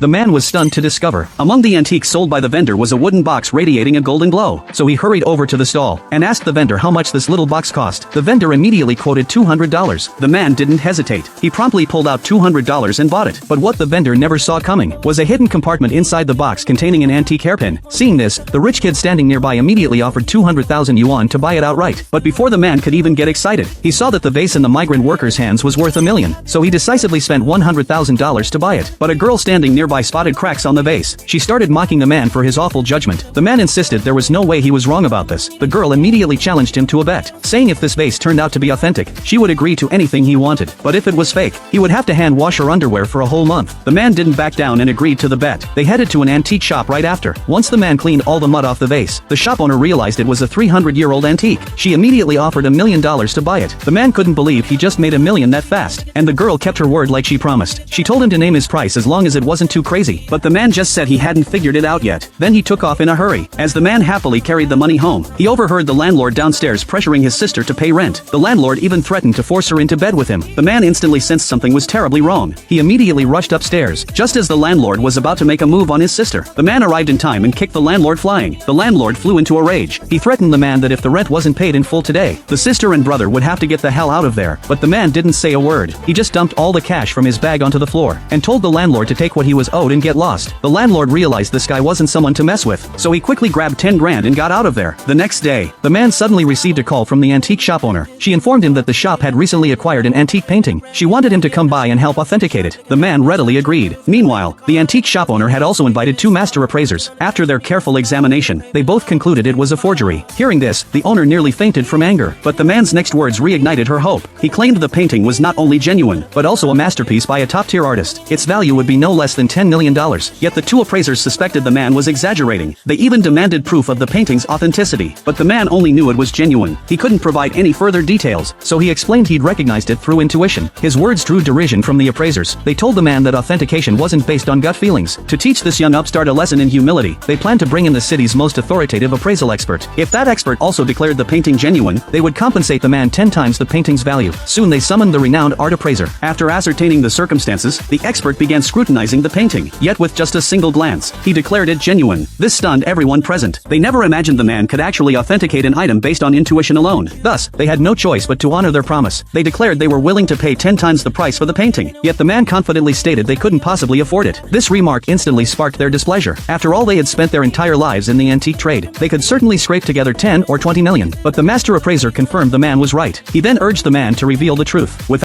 The man was stunned to discover, among the antiques sold by the vendor was a wooden box radiating a golden glow. So he hurried over to the stall and asked the vendor how much this little box cost. The vendor immediately quoted $200. The man didn't hesitate. He promptly pulled out $200 and bought it. But what the vendor never saw coming was a hidden compartment inside the box containing an antique hairpin. Seeing this, the rich kid standing nearby immediately offered 200,000 yuan to buy it outright. But before the man could even get excited, he saw that the vase in the migrant worker's hands was worth $1 million. So he decisively spent $100,000 to buy it. But a girl standing nearby spotted cracks on the vase. She started mocking the man for his awful judgment. The man insisted there was no way he was wrong about this. The girl immediately challenged him to a bet, saying if this vase turned out to be authentic, she would agree to anything he wanted. But if it was fake, he would have to hand wash her underwear for a whole month. The man didn't back down and agreed to the bet. They headed to an antique shop right after. Once the man cleaned all the mud off the vase, the shop owner realized it was a 300-year-old antique. She immediately offered $1 million to buy it. The man couldn't believe he just made $1 million that fast. And the girl kept her word like she promised. She told him to name his price as long as it wasn't too crazy. But the man just said he hadn't figured it out yet. Then he took off in a hurry. As the man happily carried the money home, he overheard the landlord downstairs pressuring his sister to pay rent. The landlord even threatened to force her into bed with him. The man instantly sensed something was terribly wrong. He immediately rushed upstairs. Just as the landlord was about to make a move on his sister, the man arrived in time and kicked the landlord flying. The landlord flew into a rage. He threatened the man that if the rent wasn't paid in full today, the sister and brother would have to get the hell out of there. But the man didn't say a word. He just dumped all the cash from his bag onto the floor and told the landlord to take what he was owed and get lost. The landlord realized this guy wasn't someone to mess with, so he quickly grabbed 10 grand and got out of there. The next day, the man suddenly received a call from the antique shop owner. She informed him that the shop had recently acquired an antique painting. She wanted him to come by and help authenticate it. The man readily agreed. Meanwhile, the antique shop owner had also invited 2 master appraisers. After their careful examination, they both concluded it was a forgery. Hearing this, the owner nearly fainted from anger, but the man's next words reignited her hope. He claimed the painting was not only genuine, but also a masterpiece by a top-tier artist. Its value would be no less than $10 million. Yet the 2 appraisers suspected the man was exaggerating. They even demanded proof of the painting's authenticity. But the man only knew it was genuine. He couldn't provide any further details, so he explained he'd recognized it through intuition. His words drew derision from the appraisers. They told the man that authentication wasn't based on gut feelings. To teach this young upstart a lesson in humility, they planned to bring in the city's most authoritative appraisal expert. If that expert also declared the painting genuine, they would compensate the man 10 times the painting's value. Soon they summoned the renowned art appraiser. After ascertaining the circumstances, the expert began scrutinizing the painting. Yet with just a single glance, he declared it genuine. This stunned everyone present. They never imagined the man could actually authenticate an item based on intuition alone. Thus, they had no choice but to honor their promise. They declared they were willing to pay 10 times the price for the painting. Yet the man confidently stated they couldn't possibly afford it. This remark instantly sparked their displeasure. After all, they had spent their entire lives in the antique trade. They could certainly scrape together 10 or 20 million. But the master appraiser confirmed the man was right. He then urged the man to reveal the truth. Without